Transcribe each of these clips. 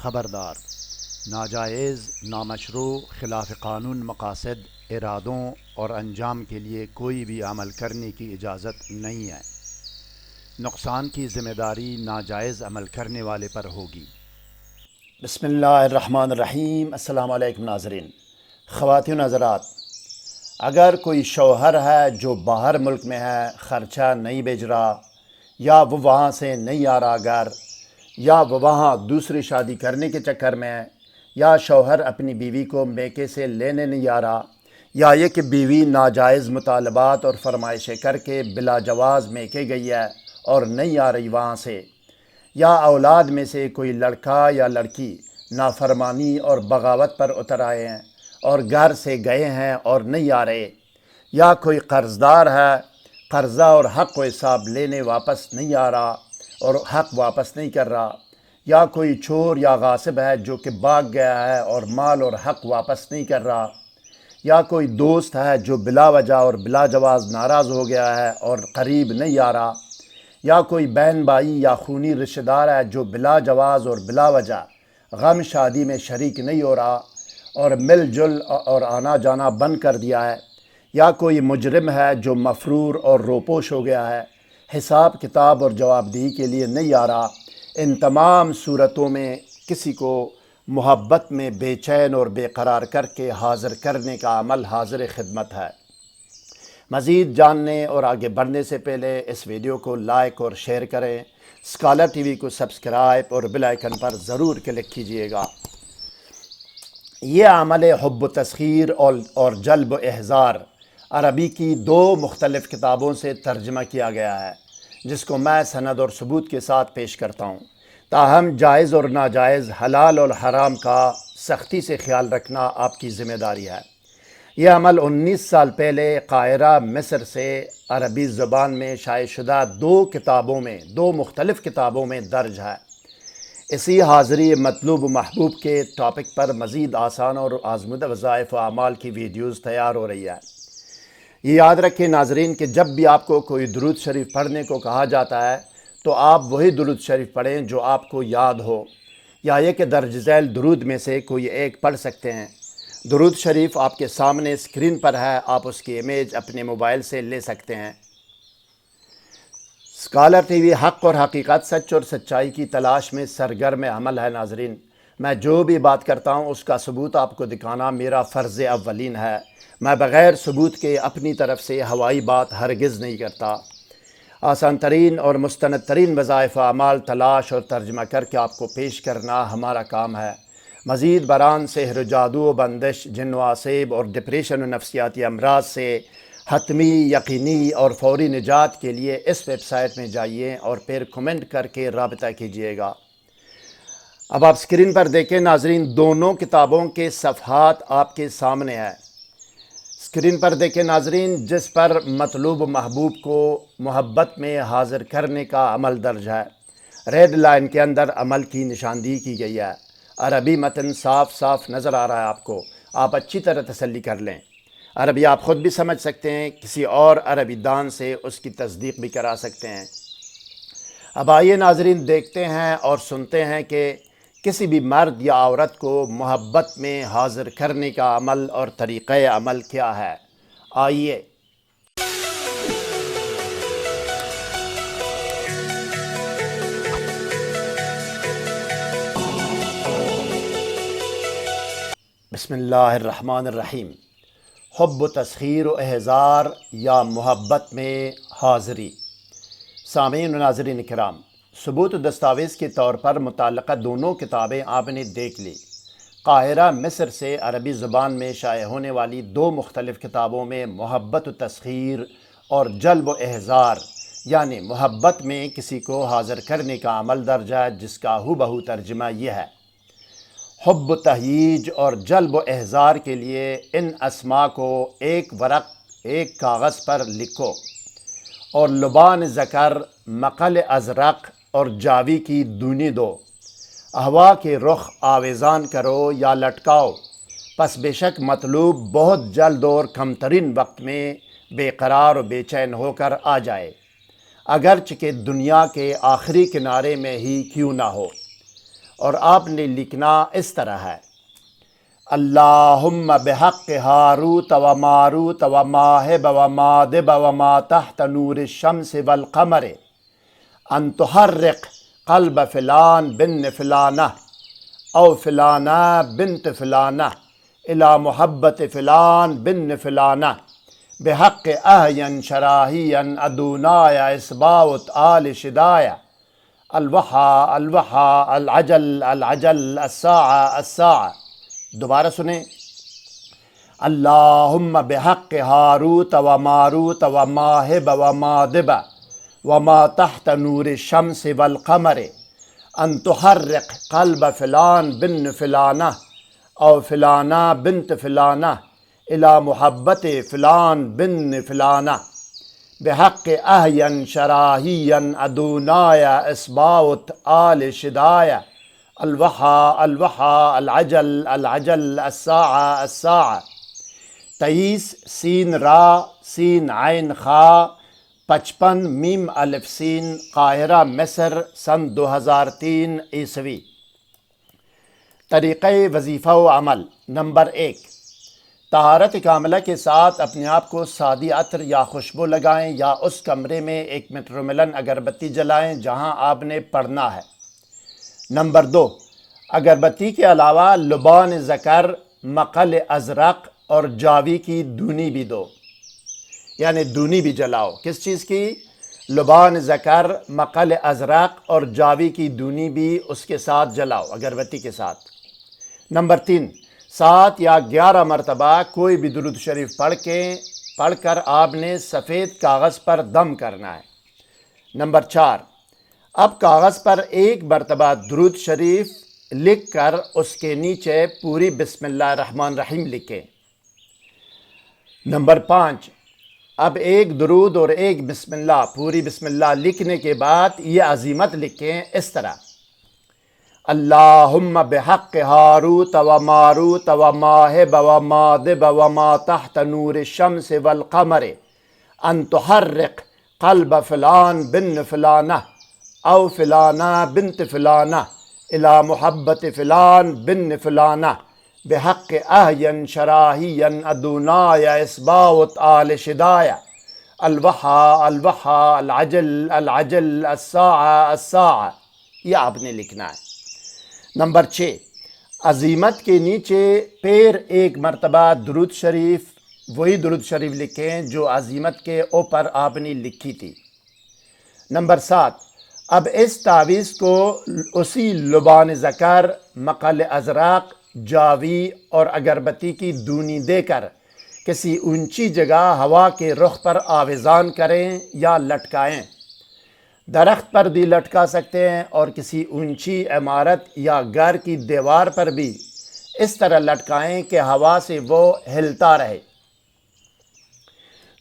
خبردار، ناجائز، نامشروع، خلاف قانون مقاصد، ارادوں اور انجام کے لیے کوئی بھی عمل کرنے کی اجازت نہیں ہے۔ نقصان کی ذمہ داری ناجائز عمل کرنے والے پر ہوگی۔ بسم اللہ الرحمن الرحیم۔ السلام علیکم ناظرین۔ خواتین و حضرات، اگر کوئی شوہر ہے جو باہر ملک میں ہے، خرچہ نہیں بھیج رہا، یا وہ وہاں سے نہیں آ رہا گھر، یا وہ وہاں دوسری شادی کرنے کے چکر میں ہے، یا شوہر اپنی بیوی کو میکے سے لینے نہیں آ رہا، یا یہ کہ بیوی ناجائز مطالبات اور فرمائشیں کر کے بلا جواز میکے گئی ہے اور نہیں آ رہی وہاں سے، یا اولاد میں سے کوئی لڑکا یا لڑکی نافرمانی اور بغاوت پر اتر آئے ہیں اور گھر سے گئے ہیں اور نہیں آ رہے، یا کوئی قرض دار ہے، قرضہ اور حق و حساب لینے واپس نہیں آ رہا اور حق واپس نہیں کر رہا، یا کوئی چور یا غاصب ہے جو کہ بھاگ گیا ہے اور مال اور حق واپس نہیں کر رہا، یا کوئی دوست ہے جو بلا وجہ اور بلا جواز ناراض ہو گیا ہے اور قریب نہیں آ رہا، یا کوئی بہن بھائی یا خونی رشتہ دار ہے جو بلا جواز اور بلا وجہ غم شادی میں شریک نہیں ہو رہا اور مل جل اور آنا جانا بند کر دیا ہے، یا کوئی مجرم ہے جو مفرور اور روپوش ہو گیا ہے، حساب کتاب اور جواب دہی کے لیے نہیں آ رہا، ان تمام صورتوں میں کسی کو محبت میں بے چین اور بے قرار کر کے حاضر کرنے کا عمل حاضر خدمت ہے۔ مزید جاننے اور آگے بڑھنے سے پہلے اس ویڈیو کو لائک اور شیئر کریں، اسکالر ٹی وی کو سبسکرائب اور بیل آئیکن پر ضرور کلک کیجیے گا۔ یہ عمل حب و تسخیر اور جلب و احضار عربی کی 2 مختلف کتابوں سے ترجمہ کیا گیا ہے، جس کو میں سند اور ثبوت کے ساتھ پیش کرتا ہوں۔ تاہم جائز اور ناجائز، حلال اور حرام کا سختی سے خیال رکھنا آپ کی ذمہ داری ہے۔ یہ عمل 19 سال پہلے قاہرہ مصر سے عربی زبان میں شائع شدہ 2 مختلف کتابوں میں درج ہے۔ اسی حاضری مطلوب و محبوب کے ٹاپک پر مزید آسان اور آزمودہ وظائف و اعمال کی ویڈیوز تیار ہو رہی ہے۔ یہ یاد رکھیں ناظرین کہ جب بھی آپ کو کوئی درود شریف پڑھنے کو کہا جاتا ہے تو آپ وہی درود شریف پڑھیں جو آپ کو یاد ہو، یا یہ کہ درج ذیل درود میں سے کوئی ایک پڑھ سکتے ہیں۔ درود شریف آپ کے سامنے اسکرین پر ہے، آپ اس کی امیج اپنے موبائل سے لے سکتے ہیں۔ اسکالر ٹی وی حق اور حقیقت، سچ اور سچائی کی تلاش میں سرگرم عمل ہے ناظرین۔ میں جو بھی بات کرتا ہوں اس کا ثبوت آپ کو دکھانا میرا فرض اولین ہے۔ میں بغیر ثبوت کے اپنی طرف سے ہوائی بات ہرگز نہیں کرتا۔ آسان ترین اور مستند ترین وظائف و اعمال تلاش اور ترجمہ کر کے آپ کو پیش کرنا ہمارا کام ہے۔ مزید برآں سحر و جادو و بندش، جن و آسیب اور ڈپریشن و نفسیاتی امراض سے حتمی، یقینی اور فوری نجات کے لیے اس ویب سائٹ میں جائیے اور پھر کمنٹ کر کے رابطہ کیجیے گا۔ اب آپ اسکرین پر دیکھیں ناظرین، دونوں کتابوں کے صفحات آپ کے سامنے ہیں۔ اسکرین پر دیکھیں ناظرین، جس پر مطلوب محبوب کو محبت میں حاضر کرنے کا عمل درج ہے۔ ریڈ لائن کے اندر عمل کی نشاندہی کی گئی ہے۔ عربی متن صاف صاف نظر آ رہا ہے آپ کو، آپ اچھی طرح تسلی کر لیں۔ عربی آپ خود بھی سمجھ سکتے ہیں، کسی اور عربی دان سے اس کی تصدیق بھی کرا سکتے ہیں۔ اب آئیے ناظرین دیکھتے ہیں اور سنتے ہیں کہ کسی بھی مرد یا عورت کو محبت میں حاضر کرنے کا عمل اور طریقہ عمل کیا ہے۔ آئیے۔ بسم اللہ الرحمن الرحیم۔ حب و تسخیر و احضار یا محبت میں حاضری۔ سامعین و ناظرین کرام، ثبوت و دستاویز کے طور پر متعلقہ دونوں کتابیں آپ نے دیکھ لی۔ قاہرہ مصر سے عربی زبان میں شائع ہونے والی 2 مختلف کتابوں میں محبت و تسخیر اور جلب و احضار یعنی محبت میں کسی کو حاضر کرنے کا عمل درج ہے، جس کا ہو بہو ترجمہ یہ ہے۔ حب و تہییج اور جلب و احضار کے لیے ان اسماء کو ایک ورق، ایک کاغذ پر لکھو اور لبان ذکر، مقل ازرق اور جاوی کی دونی دو، احوا کے رخ آویزان کرو یا لٹکاؤ، پس بے شک مطلوب بہت جلد اور کم ترین وقت میں بے قرار و بے چین ہو کر آ جائے، اگرچہ کہ دنیا کے آخری کنارے میں ہی کیوں نہ ہو۔ اور آپ نے لکھنا اس طرح ہے: اللہم بحق ہاروت و ماروت و ماہب و مادب و ما تحت نور الشمس والقمر ان تحرق قلب فلان بن فلانہ او فلانہ بنت فلانہ الى محبت فلان بن فلانہ بحق اہین شراہین ادونایا اسباوت آل شدایا الوحا الوحا العجل العجل الساعہ الساعہ۔ دوبارہ سنیں: اللہم بحق ہاروت و ماروت و ماہب و مادب و ما تحت نور الشمس والقمر ان تحرق قلب فلان بن فلانہ او فلانہ بنت فلانہ الى محبت فلان بن فلانہ بحق اہین شراہین ادونایا اسباوت آل شدایا الوحا الوحا العجل العجل الساعہ الساعہ۔ 23 سین را سین عین خا 55 میم الف سین قاہرہ مصر سن 2003 عیسوی۔ طریقہ وظیفہ و عمل: نمبر 1، طہارت کاملہ کے ساتھ اپنے آپ کو سادی عطر یا خوشبو لگائیں یا اس کمرے میں ایک مٹروملن اگربتی جلائیں جہاں آپ نے پڑھنا ہے۔ نمبر 2، اگربتی کے علاوہ لبان ذکر، مقل ازرق اور جاوی کی دونی بھی دو، یعنی دونی بھی جلاؤ۔ کس چیز کی؟ لبان ذکر، مقل ازرق اور جاوی کی دونی بھی اس کے ساتھ جلاؤ، اگربتی کے ساتھ۔ نمبر 3، 7 یا 11 مرتبہ کوئی بھی درود شریف پڑھ کر آپ نے سفید کاغذ پر دم کرنا ہے۔ نمبر 4، اب کاغذ پر ایک مرتبہ درود شریف لکھ کر اس کے نیچے پوری بسم اللہ الرحمن الرحیم لکھیں۔ نمبر 5، اب ایک درود اور ایک بسم اللہ، پوری بسم اللہ لکھنے کے بعد یہ عزیمت لکھیں اس طرح: اللہم بحق ہاروت و ماروت و ماہب و مادب و ما تحت نور الشمس والقمر ان تحرق قلب فلان بن فلانہ او فلانہ بنت فلانہ الى محبت فلان بن فلانہ بحق اہین شراہین ادونایا اسباوت آل شدایا الوحا الوحا العجل العجل الساعہ الساعہ۔ یہ آپ نے لکھنا ہے۔ نمبر 6، عزیمت کے نیچے پھر ایک مرتبہ درود شریف، وہی درود شریف لکھیں جو عزیمت کے اوپر آپ نے لکھی تھی۔ نمبر 7، اب اس تعویذ کو اسی لبان ذکر، مقل ازرق، جاوی اور اگربتی کی دونی دے کر کسی اونچی جگہ ہوا کے رخ پر آویزان کریں یا لٹکائیں۔ درخت پر بھی لٹکا سکتے ہیں اور کسی اونچی عمارت یا گھر کی دیوار پر بھی اس طرح لٹکائیں کہ ہوا سے وہ ہلتا رہے۔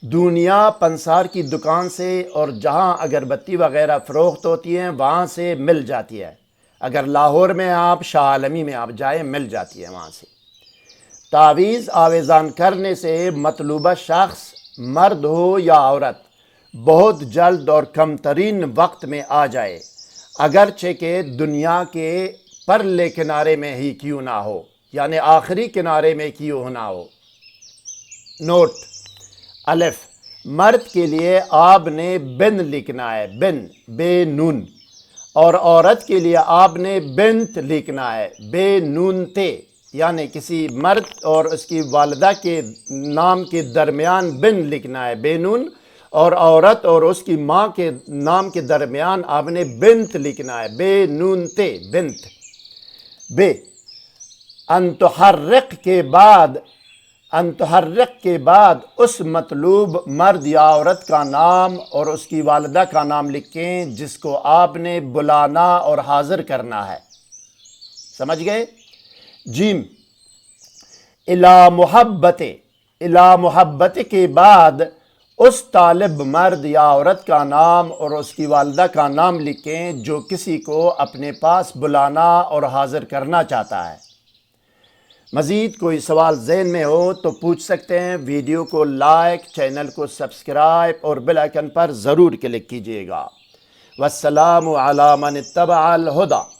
دنیا پنسار کی دکان سے اور جہاں اگربتی وغیرہ فروخت ہوتی ہیں وہاں سے مل جاتی ہے۔ اگر لاہور میں آپ، شاہ عالمی میں آپ جائیں، مل جاتی ہے وہاں سے۔ تعویذ آویزان کرنے سے مطلوبہ شخص، مرد ہو یا عورت، بہت جلد اور کم ترین وقت میں آ جائے، اگرچہ کہ دنیا کے پرلے کنارے میں ہی کیوں نہ ہو، یعنی آخری کنارے میں کیوں نہ ہو۔ نوٹ: الف، مرد کے لیے آپ نے بن لکھنا ہے، بن بے نون، اور عورت کے لیے آپ نے بنت لکھنا ہے، بے نون تے، یعنی کسی مرد اور اس کی والدہ کے نام کے درمیان بن لکھنا ہے، بے نون، اور عورت اور اس کی ماں کے نام کے درمیان آپ نے بنت لکھنا ہے، بے نون تے، بنت۔ بے، ان تحرق کے بعد اس مطلوب مرد یا عورت کا نام اور اس کی والدہ کا نام لکھیں جس کو آپ نے بلانا اور حاضر کرنا ہے۔ سمجھ گئے؟ جیم، الا محبت کے بعد اس طالب مرد یا عورت کا نام اور اس کی والدہ کا نام لکھیں جو کسی کو اپنے پاس بلانا اور حاضر کرنا چاہتا ہے۔ مزید کوئی سوال ذہن میں ہو تو پوچھ سکتے ہیں۔ ویڈیو کو لائک، چینل کو سبسکرائب اور بیل آئیکن پر ضرور کلک کیجیے گا۔ والسلام علی من اتبع الہدی۔